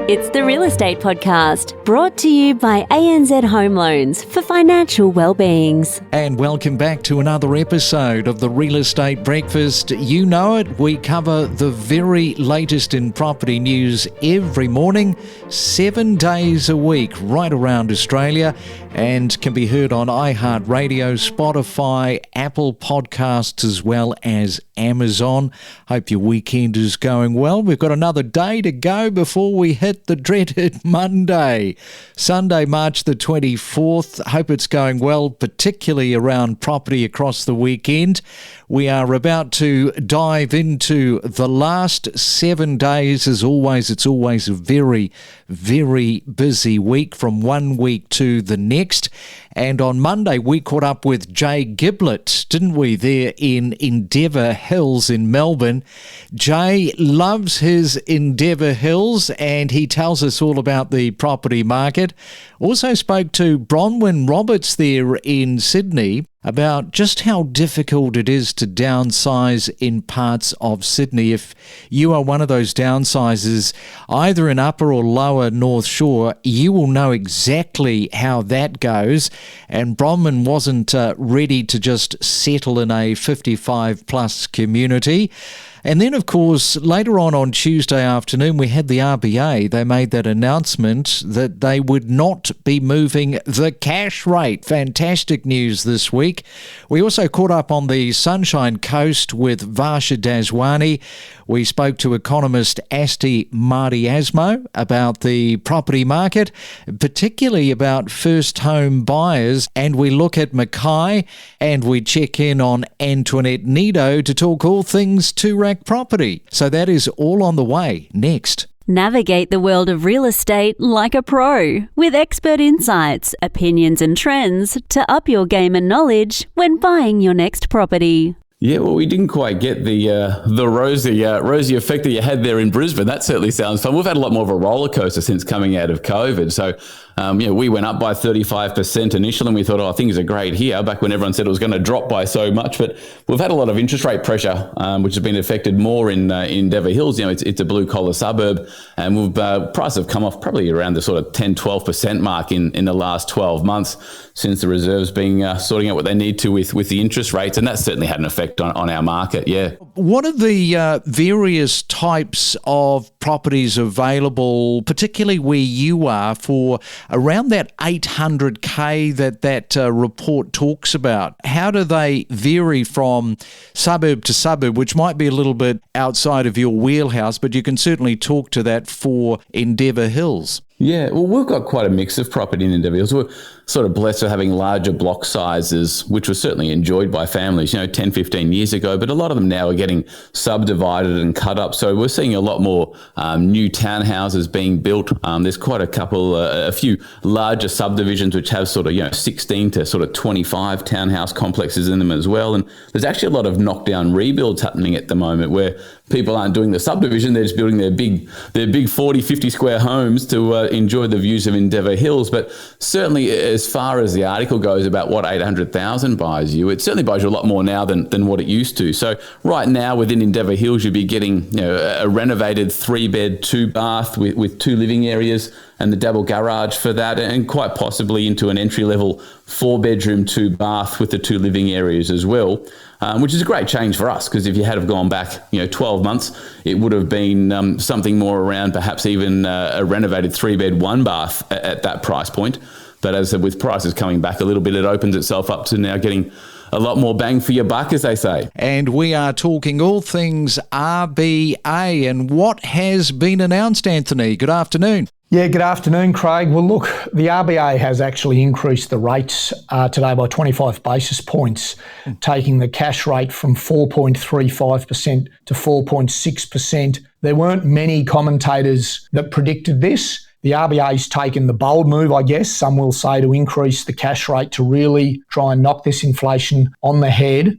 It's the Real Estate Podcast, brought to you by ANZ Home Loans for financial well-beings. And welcome back to another episode of the Real Estate Breakfast. You know it, we cover the very latest in property news every morning, 7 days a week, right around Australia, and can be heard on iHeartRadio, Spotify, Apple Podcasts, as well as Amazon. Hope your weekend is going well. We've got another day to go before we hit the dreaded Monday. Sunday, March the 24th. Hope it's going well, particularly around property across the weekend. We are about to dive into the last 7 days. As always, it's always a very, very busy week from one week to the next. And on Monday, we caught up with Jay Giblett, didn't we, there in Endeavour Hills in Melbourne. Jay loves his Endeavour Hills, and he tells us all about the property market. Also spoke to Bronwyn Roberts there in Sydney about just how difficult it is to downsize in parts of Sydney. If you are one of those downsizers, either in Upper or Lower North Shore, you will know exactly how that goes. And Bronwyn wasn't ready to just settle in a 55-plus community. And then, of course, later on Tuesday afternoon, we had the RBA. They made that announcement that they would not be moving the cash rate. Fantastic news this week. We also caught up on the Sunshine Coast with Varsha Daswani. We spoke to Economist Asti Mardiasmo about the property market, particularly about first home buyers. And we look at Mackay, and we check in on Antoinette Nido to talk all things Toorak property. So that is all on the way next. Navigate the world of real estate like a pro, with expert insights, opinions and trends to up your game and knowledge when buying your next property. Yeah, well, we didn't quite get the rosy effect that you had there in Brisbane. That certainly sounds fun. We've had a lot more of a roller coaster since coming out of COVID. So, we went up by 35% initially, and we thought, things are great here, back when everyone said it was going to drop by so much. But we've had a lot of interest rate pressure, which has been affected more in Endeavour Hills. It's a blue-collar suburb, and prices have come off probably around the sort of 10-12% mark in the last 12 months since the Reserve's been sorting out what they need to with the interest rates, and that's certainly had an effect on our market, yeah. What are the various types of properties available, particularly where you are, for around that 800K that report talks about? How do they vary from suburb to suburb, which might be a little bit outside of your wheelhouse, but you can certainly talk to that for Endeavour Hills? Yeah, well, we've got quite a mix of property in Endeavour Hills. We're sort of blessed with having larger block sizes, which was certainly enjoyed by families, 10, 15 years ago, but a lot of them now are getting subdivided and cut up. So we're seeing a lot more new townhouses being built. There's quite a few larger subdivisions which have sort of, 16 to sort of 25 townhouse complexes in them as well. And there's actually a lot of knockdown rebuilds happening at the moment where people aren't doing the subdivision, they're just building their big 40, 50 square homes to enjoy the views of Endeavour Hills. But certainly, as far as the article goes about what 800,000 buys you, it certainly buys you a lot more now than what it used to. So right now within Endeavour Hills, you'd be getting a renovated 3-bed, 2-bath with 2 living areas and the double garage for that, and quite possibly into an entry-level 4-bedroom, 2-bath with the 2 living areas as well. Which is a great change for us, because if you had have gone back 12 months, it would have been something more around perhaps even a renovated 3-bed, 1-bath at that price point. But as I said, with prices coming back a little bit, it opens itself up to now getting a lot more bang for your buck, as they say. And we are talking all things RBA and what has been announced, Anthony. Good afternoon. Yeah, good afternoon, Craig. Well, look, the RBA has actually increased the rates today by 25 basis points, taking the cash rate from 4.35% to 4.6%. There weren't many commentators that predicted this. The RBA's taken the bold move, I guess, some will say, to increase the cash rate to really try and knock this inflation on the head.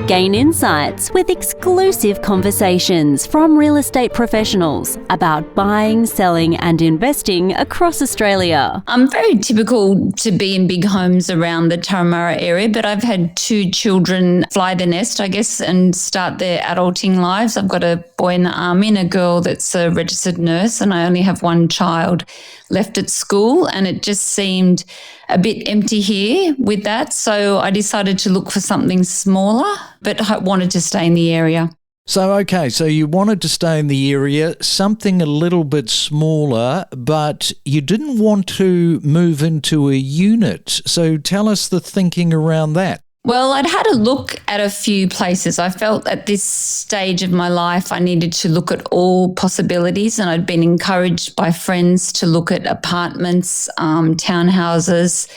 Gain insights with exclusive conversations from real estate professionals about buying, selling and investing across Australia. I'm very typical to be in big homes around the Turramurra area, but I've had 2 children fly the nest, I guess, and start their adulting lives. I've got a boy in the army and a girl that's a registered nurse, and I only have one child left at school, and it just seemed a bit empty here with that. So I decided to look for something smaller, but I wanted to stay in the area. So you wanted to stay in the area, something a little bit smaller, but you didn't want to move into a unit. So tell us the thinking around that. Well, I'd had a look at a few places. I felt at this stage of my life I needed to look at all possibilities, and I'd been encouraged by friends to look at apartments, townhouses.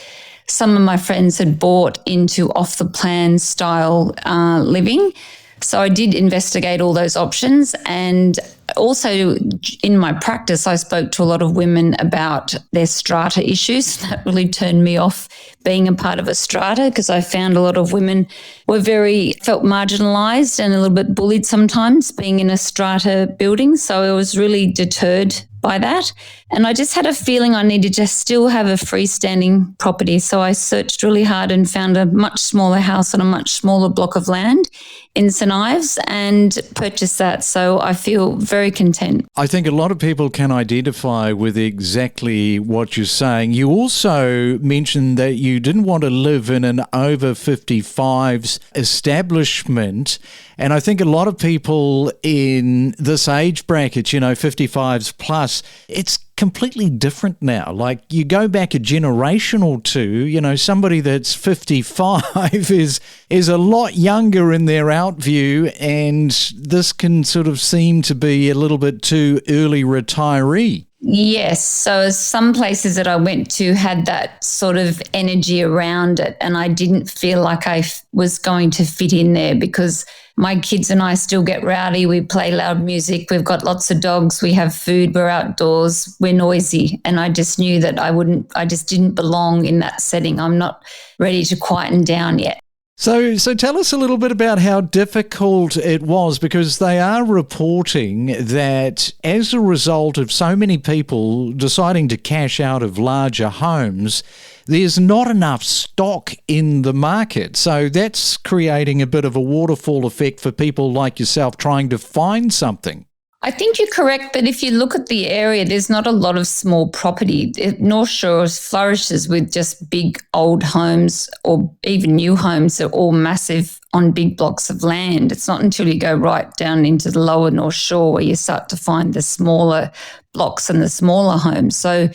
Some of my friends had bought into off-the-plan style living. So I did investigate all those options, and also in my practice, I spoke to a lot of women about their strata issues. That really turned me off being a part of a strata, because I found a lot of women felt marginalised and a little bit bullied sometimes being in a strata building. So I was really deterred by that. And I just had a feeling I needed to still have a freestanding property. So I searched really hard and found a much smaller house on a much smaller block of land in St Ives and purchased that. So I feel very content. I think a lot of people can identify with exactly what you're saying. You also mentioned that you didn't want to live in an over 55s establishment. And I think a lot of people in this age bracket, 55s plus, it's completely different now. Like, you go back a generation or two, somebody that's 55 is a lot younger in their outview, and this can sort of seem to be a little bit too early retiree. Yes. So some places that I went to had that sort of energy around it, and I didn't feel like I was going to fit in there, because my kids and I still get rowdy. We play loud music. We've got lots of dogs. We have food. We're outdoors. We're noisy. And I just knew that I just didn't belong in that setting. I'm not ready to quieten down yet. So tell us a little bit about how difficult it was, because they are reporting that as a result of so many people deciding to cash out of larger homes, there's not enough stock in the market. So that's creating a bit of a waterfall effect for people like yourself trying to find something. I think you're correct, but if you look at the area, there's not a lot of small property. North Shore flourishes with just big old homes, or even new homes that are all massive on big blocks of land. It's not until you go right down into the lower North Shore where you start to find the smaller blocks and the smaller homes. So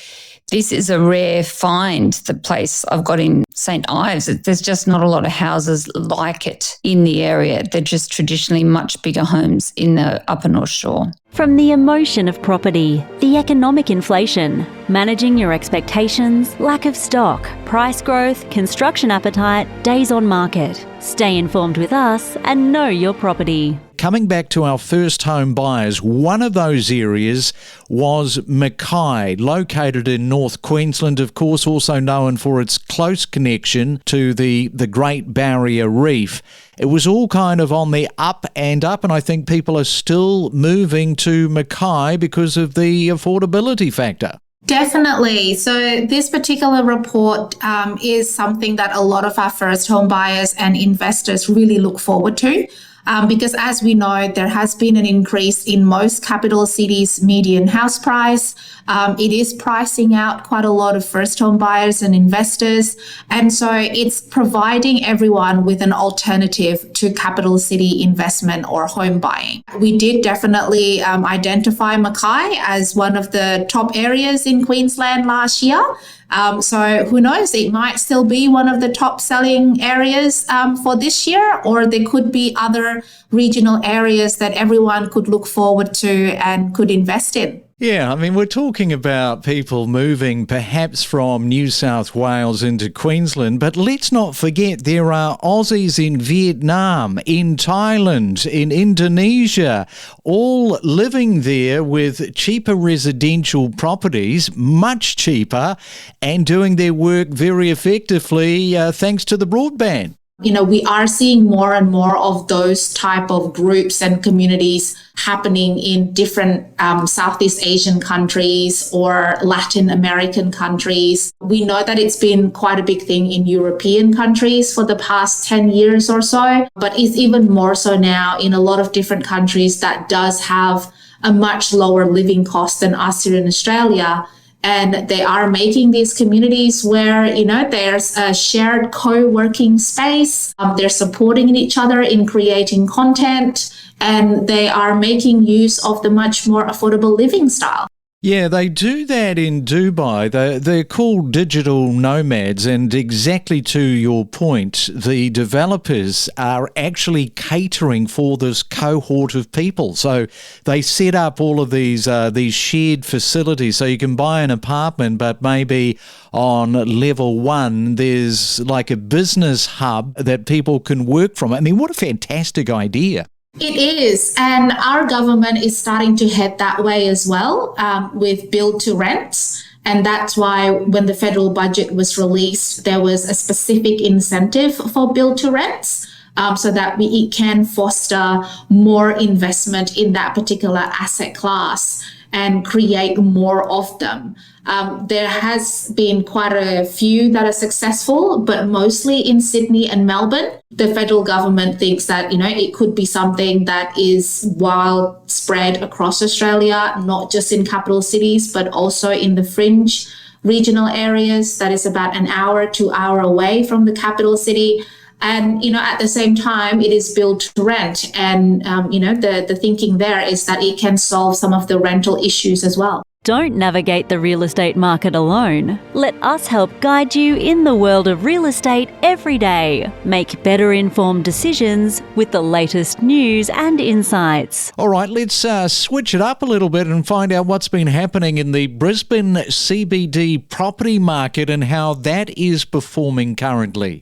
this is a rare find, the place I've got in St Ives. There's just not a lot of houses like it in the area. They're just traditionally much bigger homes in the upper North Shore. From the emotion of property, the economic inflation, managing your expectations, lack of stock, price growth, construction appetite, days on market. Stay informed with us and know your property. Coming back to our first home buyers, one of those areas was Mackay, located in North Queensland, of course, also known for its close connection to the Great Barrier Reef. It was all kind of on the up and up, and I think people are still moving to Mackay because of the affordability factor. Definitely. So this particular report is something that a lot of our first home buyers and investors really look forward to. Because as we know, there has been an increase in most capital cities' median house price. It is pricing out quite a lot of first home buyers and investors. And so it's providing everyone with an alternative to capital city investment or home buying. We did definitely identify Mackay as one of the top areas in Queensland last year. So who knows, it might still be one of the top selling areas for this year, or there could be other regional areas that everyone could look forward to and could invest in. Yeah, I mean, we're talking about people moving perhaps from New South Wales into Queensland, but let's not forget there are Aussies in Vietnam, in Thailand, in Indonesia, all living there with cheaper residential properties, much cheaper, and doing their work very effectively thanks to the broadband. We are seeing more and more of those type of groups and communities happening in different Southeast Asian countries or Latin American countries. We know that it's been quite a big thing in European countries for the past 10 years or so, but it's even more so now in a lot of different countries that does have a much lower living cost than us here in Australia. And they are making these communities where, there's a shared co-working space. They're supporting each other in creating content, and they are making use of the much more affordable living style. Yeah, they do that in Dubai. They're called digital nomads, and exactly to your point, the developers are actually catering for this cohort of people. So they set up all of these shared facilities, so you can buy an apartment, but maybe on level 1 there's like a business hub that people can work from. I mean, what a fantastic idea. It is, and our government is starting to head that way as well with build to rents. And that's why when the federal budget was released, there was a specific incentive for build to rents so that it can foster more investment in that particular asset class and create more of them. There has been quite a few that are successful, but mostly in Sydney and Melbourne. The federal government thinks that, it could be something that is widespread across Australia, not just in capital cities, but also in the fringe regional areas that is about an hour, 2 hours away from the capital city. And, at the same time, it is built to rent. And, the thinking there is that it can solve some of the rental issues as well. Don't navigate the real estate market alone. Let us help guide you in the world of real estate every day. Make better informed decisions with the latest news and insights. All right, let's switch it up a little bit and find out what's been happening in the Brisbane CBD property market and how that is performing currently.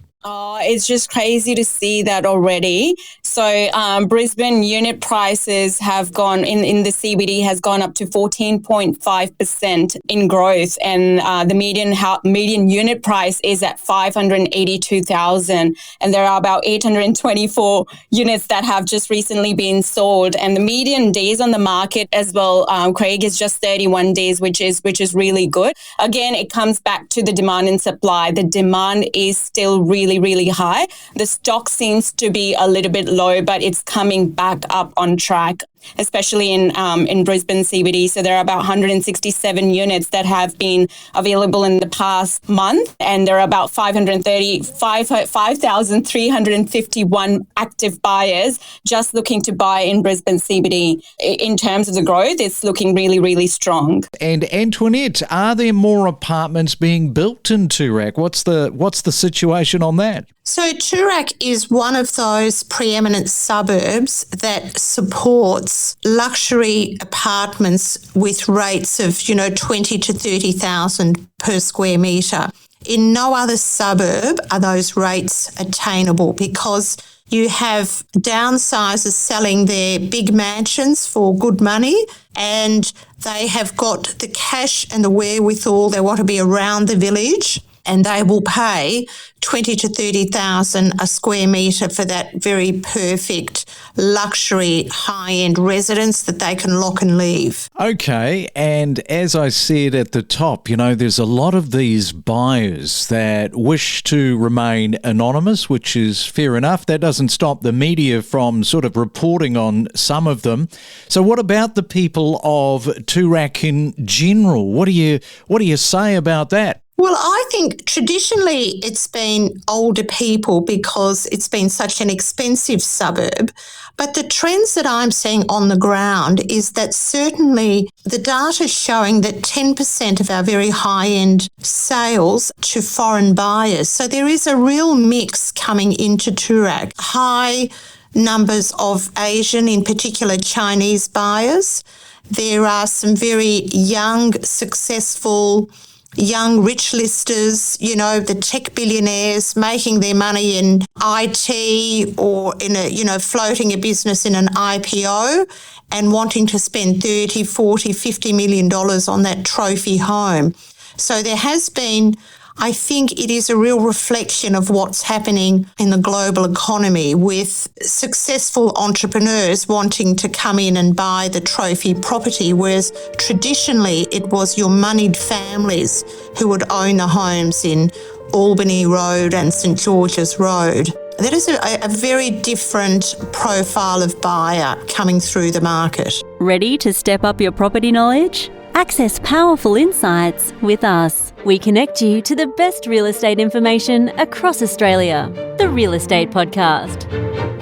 It's just crazy to see that already. So Brisbane unit prices have gone in the CBD has gone up to 14.5% in growth, and the median unit price is at 582,000, and there are about 824 units that have just recently been sold, and the median days on the market as well, Craig, is just 31 days, which is really good. Again, it comes back to the demand and supply. The demand is still really high. The stock seems to be a little bit low, but it's coming back up on track, especially in Brisbane CBD. So there are about 167 units that have been available in the past month, and there are about 5,351 active buyers just looking to buy in Brisbane CBD. In terms of the growth, it's looking really strong. And Antoinette, are there more apartments being built in Toorak? What's the situation on that? So Toorak is one of those preeminent suburbs that supports luxury apartments with rates of, 20 to 30,000 per square metre. In no other suburb are those rates attainable because you have downsizers selling their big mansions for good money, and they have got the cash and the wherewithal. They want to be around the village, and they will pay 20 to 30,000 a square metre for that very perfect luxury high-end residence that they can lock and leave. Okay, and as I said at the top, there's a lot of these buyers that wish to remain anonymous, which is fair enough. That doesn't stop the media from sort of reporting on some of them. So what about the people of Toorak in general? What do you say about that? Well, I think traditionally it's been older people because it's been such an expensive suburb. But the trends that I'm seeing on the ground is that certainly the data is showing that 10% of our very high-end sales to foreign buyers. So there is a real mix coming into Toorak. High numbers of Asian, in particular Chinese buyers. There are some very young, successful young rich listers, the tech billionaires making their money in IT or in floating a business in an IPO and wanting to spend 30, 40, $50 million on that trophy home. So there has been, I think it is a real reflection of what's happening in the global economy, with successful entrepreneurs wanting to come in and buy the trophy property, whereas traditionally it was your moneyed families who would own the homes in Albany Road and St George's Road. That is a very different profile of buyer coming through the market. Ready to step up your property knowledge? Access powerful insights with us. We connect you to the best real estate information across Australia. The Real Estate Podcast.